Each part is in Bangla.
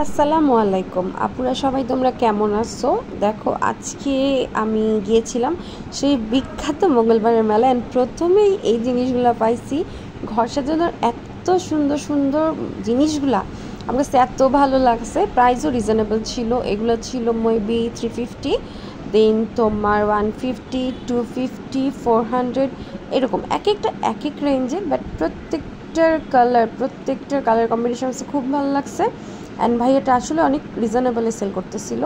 আসসালামু আলাইকুম আপুরা সবাই তোমরা কেমন আছো। দেখো আজকে আমি গিয়েছিলাম সেই বিখ্যাত মঙ্গলবারের মেলা এন্ড প্রথমেই এই জিনিসগুলো পাইছি। ঘর সাজানোর এত সুন্দর সুন্দর জিনিসগুলা আমার কাছে এত ভালো লাগছে। প্রাইসও রিজনেবল ছিল। এগুলো ছিল মেবি 350, দেন তোমার 150, 250, 400 এরকম এক একটা এক এক রেঞ্জের, বাট প্রত্যেকটার কালার কম্বিনেশন খুব ভালো লাগছে। অ্যান্ড ভাই এটা আসলে অনেক রিজনেবলে সেল করতেছিল।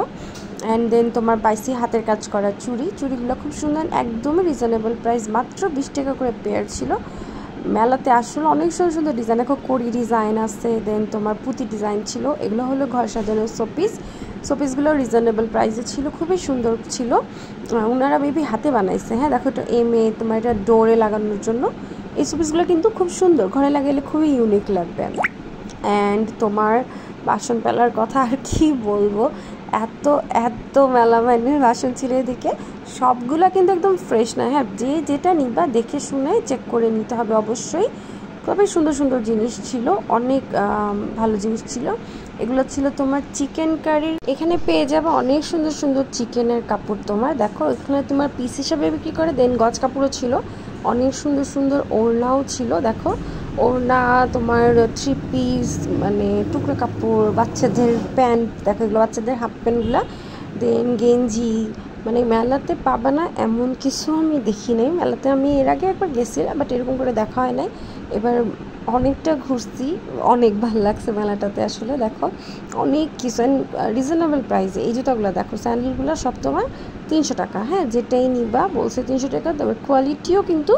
অ্যান্ড দেন তোমার পাইসি হাতের কাজ করা চুড়িগুলো খুব সুন্দর, একদমই রিজনেবল প্রাইস, মাত্র 20 টাকা করে পেয়ার ছিল। মেলাতে আসলে অনেক সুন্দর সুন্দর ডিজাইন, দেখো কড়ি ডিজাইন আছে, দেন তোমার পুঁতি ডিজাইন ছিল। এগুলো হলো ঘর সাজানোর শোপিসগুলো রিজনেবল প্রাইসে ছিল, খুবই সুন্দর ছিল। ওনারা মেবি হাতে বানাইছে। হ্যাঁ দেখো এটা তোমার এটা ডোরে লাগানোর জন্য। এই শোপিসগুলো কিন্তু খুব সুন্দর, ঘরে লাগাইলে খুবই ইউনিক লাগবে। অ্যান্ড তোমার বাসন পেলার কথা আর কি বলবো, এত এত মেলামাইনের বাসন ছিল এদিকে। সবগুলো কিন্তু একদম ফ্রেশ না। হ্যাঁ যে যেটা নিবা দেখে শুনে চেক করে নিতে হবে অবশ্যই। খুবই সুন্দর সুন্দর জিনিস ছিল, অনেক ভালো জিনিস ছিল। এগুলো ছিল তোমার চিকেন কারি। এখানে পেয়ে যাবে অনেক সুন্দর সুন্দর চিকেনের কাপড়। তোমার দেখো এখানে তোমার পিস হিসাবে বিক্রি করে, দেন গজ কাপড়ও ছিল, অনেক সুন্দর সুন্দর ওড়নাও ছিল। দেখো ওড়না তোমার 3 পিস, মানে টুকরো কাপড়, বাচ্চাদের প্যান্ট, দেখো এগুলো বাচ্চাদের হাফ প্যান্টগুলো, দেন গেঞ্জি। মানে মেলাতে পাবা না এমন কিছু আমি দেখি নাই। মেলাতে আমি এর আগে একবার গেছিলাম, বাট এরকম করে দেখা হয় নাই। এবার অনেকটা ঘুরছি, অনেক ভালো লাগছে মেলাটাতে আসলে। দেখো অনেক কিছু রিজনেবল প্রাইসে। এই জুতাগুলো দেখো, স্যান্ডেলগুলো সব তোমার 300 টাকা। হ্যাঁ যেটাই নিবা বলছে 300 টাকা। তবে কোয়ালিটিও কিন্তু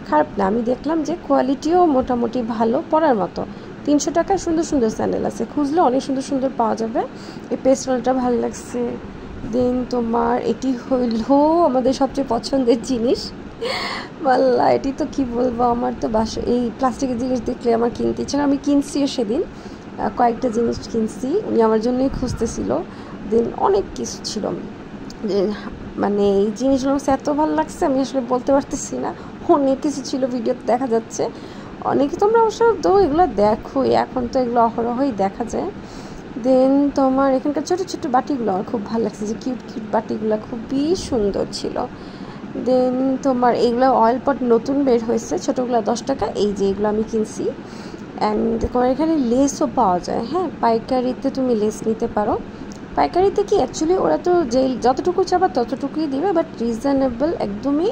খারাপ না, আমি দেখলাম যে কোয়ালিটিও মোটামুটি ভালো, পরার মতো। 300 টাকায় সুন্দর সুন্দর স্যান্ডেল আছে, খুঁজলে অনেক সুন্দর সুন্দর পাওয়া যাবে। এই পেস্টলটা ভালো লাগছে। দেন তোমার এটি হইল আমাদের সবচেয়ে পছন্দের জিনিস, মাল্লা। এটি তো কি বলবো, আমার তো এই প্লাস্টিকের জিনিস দেখলে আমার কিনতে ইচ্ছে না। আমি কিনছিও সেদিন, কয়েকটা জিনিস কিনছি, উনি আমার জন্যই খুঁজতেছিল। দেন অনেক কিছু ছিল, মানে এই জিনিসগুলো আমার এত ভালো লাগছে আমি আসলে বলতে পারতেছি না। অনেক কিছু ছিল, ভিডিওতে দেখা যাচ্ছে অনেকে। তোমরা অবশ্য তো এগুলো দেখো, এখন তো এগুলো অহরহই দেখা যায়। দেন তোমার এখানকার ছোটো ছোটো বাটিগুলো আমার খুব ভালো লাগছে, যে কিউট কিউট বাটিগুলো খুবই সুন্দর ছিল। দেন তোমার এইগুলো অয়েল পট নতুন বের হয়েছে, ছোটোগুলো 10 টাকা। এই যে এগুলো আমি কিনছি। অ্যান্ড তোমার এখানে লেসও পাওয়া যায়। হ্যাঁ পাইকারিতে তুমি লেস নিতে পারো। পাইকারিতে কি অ্যাকচুয়ালি ওরা তো যতটুকু চাবা ততটুকুই দিবে, বাট রিজনেবল একদমই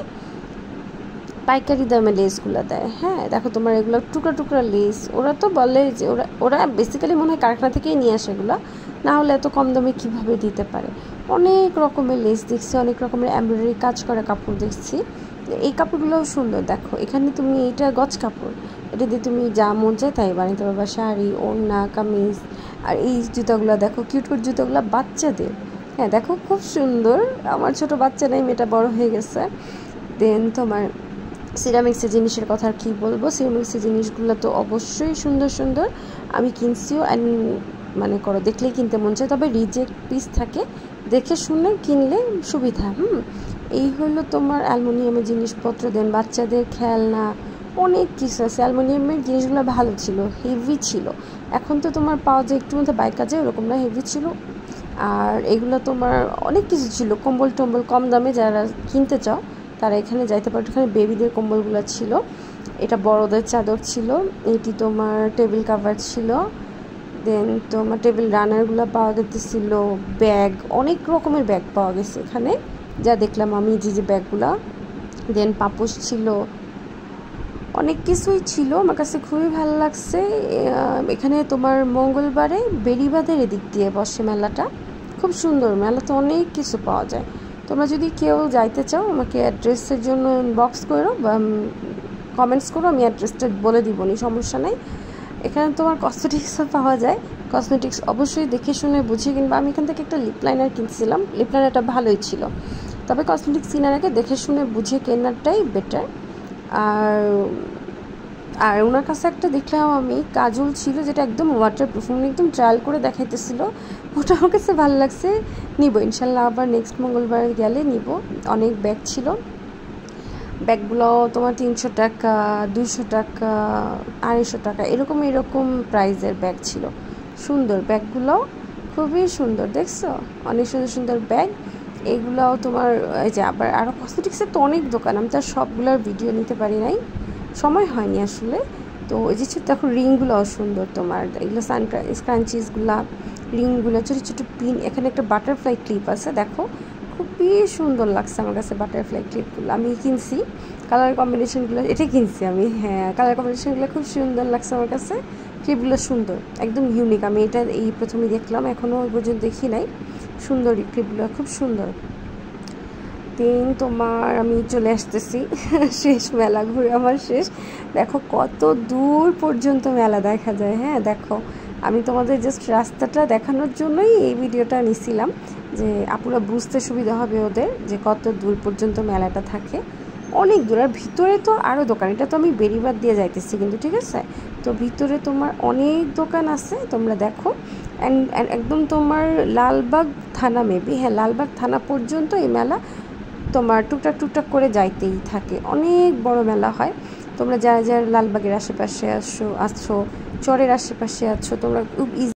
পাইকারি দামে লেসগুলো দেয়। হ্যাঁ দেখো তোমার এগুলো টুকরা টুকরা লেস, ওরা তো বলে যে ওরা বেসিক্যালি মনে হয় কারখানা থেকেই নিয়ে আসে এগুলো, না হলে এত কম দামে কীভাবে দিতে পারে। অনেক রকমের লেস দেখছি, অনেক রকমের এমব্রয়ডারি কাজ করা কাপড় দেখছি। এই কাপড়গুলোও সুন্দর। দেখো এখানে তুমি এটা গজ কাপড়, এটা দিয়ে তুমি যা মন চায় তাই বানাতে পারবা, শাড়ি, ওড়না, কামিজ। আর এই জুতাগুলো দেখো, কিউট কিউট জুতাগুলো বাচ্চাদের। হ্যাঁ দেখো খুব সুন্দর। আমার ছোট বাচ্চা নেই, মেয়েটা বড় হয়ে গেছে। দেন তোমার সিরামিক্সের জিনিসের কথা আর কী বলবো, সিরামিক্সের জিনিসগুলো তো অবশ্যই সুন্দর সুন্দর। আমি কিনছিও, অ্যান্ড মানে করো দেখলেই কিনতে মন চায়, তবে রিজেক্ট পিস থাকে, দেখে শুনে কিনলে সুবিধা। এই হলো তোমার অ্যালুমিনিয়ামের জিনিসপত্র। দেন বাচ্চাদের খেলনা, অনেক কিছু আছে। অ্যালুমিনিয়ামের জিনিসগুলো ভালো ছিল, হেভি ছিল। এখন তো তোমার পাওয়া যায় একটু মধ্যে বাইক কাজে, ওরকম না, হেভি ছিল। আর এগুলো তোমার অনেক কিছু ছিল, কম্বল টম্বল কম দামে, যারা কিনতে চাও তারা এখানে যাইতে পারো। এখানে বেবিদের কম্বলগুলো ছিল, এটা বড়দের চাদর ছিল, এটি তোমার টেবিল কাভার ছিল। দেন তোমার টেবিল রানারগুলো পাওয়া যেতেছিল, ব্যাগ, অনেক রকমের ব্যাগ পাওয়া গেছে এখানে, যা দেখলাম আমি যে ব্যাগগুলো। দেন পাপোশ ছিল, অনেক কিছুই ছিল, আমার কাছে খুবই ভালো লাগছে। এখানে তোমার মঙ্গলবারে বেড়িবাঁধের এদিক দিয়ে বসে মেলাটা, খুব সুন্দর। মেলাতে অনেক কিছু পাওয়া যায়। তোমরা যদি কেউ যাইতে চাও আমাকে অ্যাড্রেসের জন্য ইনবক্স করো বা কমেন্টস করো, আমি অ্যাড্রেসটা বলে দিব, নি সমস্যা নেই। এখানে তোমার কসমেটিক্সও পাওয়া যায়। কসমেটিক্স অবশ্যই দেখে শুনে বুঝে কিনবা। আমি এখান থেকে একটা লিপ লাইনার কিনছিলাম, লিপ লাইনারটা ভালোই ছিল, তবে কসমেটিক্স কেনার আগে দেখে শুনে বুঝে কেনারটাই বেটার। আর ওনার কাছে একটা দেখলাম আমি কাজল ছিল, যেটা একদম ওয়াটারপ্রুফ, উনি একদম ট্রায়াল করে দেখাইতেছিল, ওটা আমার কাছে ভালো লাগছে। নিব ইনশাল্লাহ, আবার নেক্সট মঙ্গলবার গেলে নিব। অনেক ব্যাগ ছিল, ব্যাগগুলো তোমার 300 টাকা, 200 টাকা, 250 টাকা, এরকম প্রাইজের ব্যাগ ছিল। সুন্দর ব্যাগগুলো, খুবই সুন্দর, দেখছো অনেক সুন্দর সুন্দর ব্যাগ। এগুলাও তোমার এই যে আবার আরও কসমেটিক্সের তো অনেক দোকান, আমি তো আর সবগুলোর ভিডিও নিতে পারি নাই, সময় হয়নি আসলে। তো এই যে দেখো রিংগুলোও সুন্দর তোমার, এগুলো স্ক্রাঞ্চিসগুলা, রিংগুলো, ছোটো ছোটো পিন। এখানে একটা বাটারফ্লাই ক্লিপ আছে, দেখো খুবই সুন্দর লাগছে আমার কাছে বাটারফ্লাই ক্লিপগুলো। আমি কিনছি কালার কম্বিনেশনগুলো, এটা কিনছি আমি, হ্যাঁ কালার কম্বিনেশনগুলো খুব সুন্দর লাগছে আমার কাছে। ক্লিপগুলো সুন্দর, একদম ইউনিক। আমি এটা এই প্রথমে দেখলাম, এখনও ওই পর্যন্ত দেখি নাই। সুন্দর ক্লিপগুলো, খুব সুন্দর। দিন তোমার আমি চলে আসতেছি শেষ, মেলা ঘুরে আমার শেষ। দেখো কত দূর পর্যন্ত মেলা দেখা যায়। হ্যাঁ দেখো, আমি তোমাদের জাস্ট রাস্তাটা দেখানোর জন্যই এই ভিডিওটা নিছিলাম, যে আপুরা বুঝতে সুবিধা হবে ওদের যে কত দূর পর্যন্ত মেলাটা থাকে। অনেক দূর, আর ভিতরে তো আরও দোকান। এটা তো আমি বেরিবাদ দিয়ে যাইতেছি কিন্তু, ঠিক আছে। তো ভিতরে তোমার অনেক দোকান আছে, তোমরা দেখো। একদম তোমার লালবাগ থানা, মেবি হ্যাঁ লালবাগ থানা পর্যন্ত এই মেলা তোমার টুকটাক টুকটাক করে যাইতেই থাকে। অনেক বড় মেলা হয়। তোমরা যারা যারা লালবাগের আশেপাশে আসছো, চরের আশেপাশে আছো, তোমরা খুব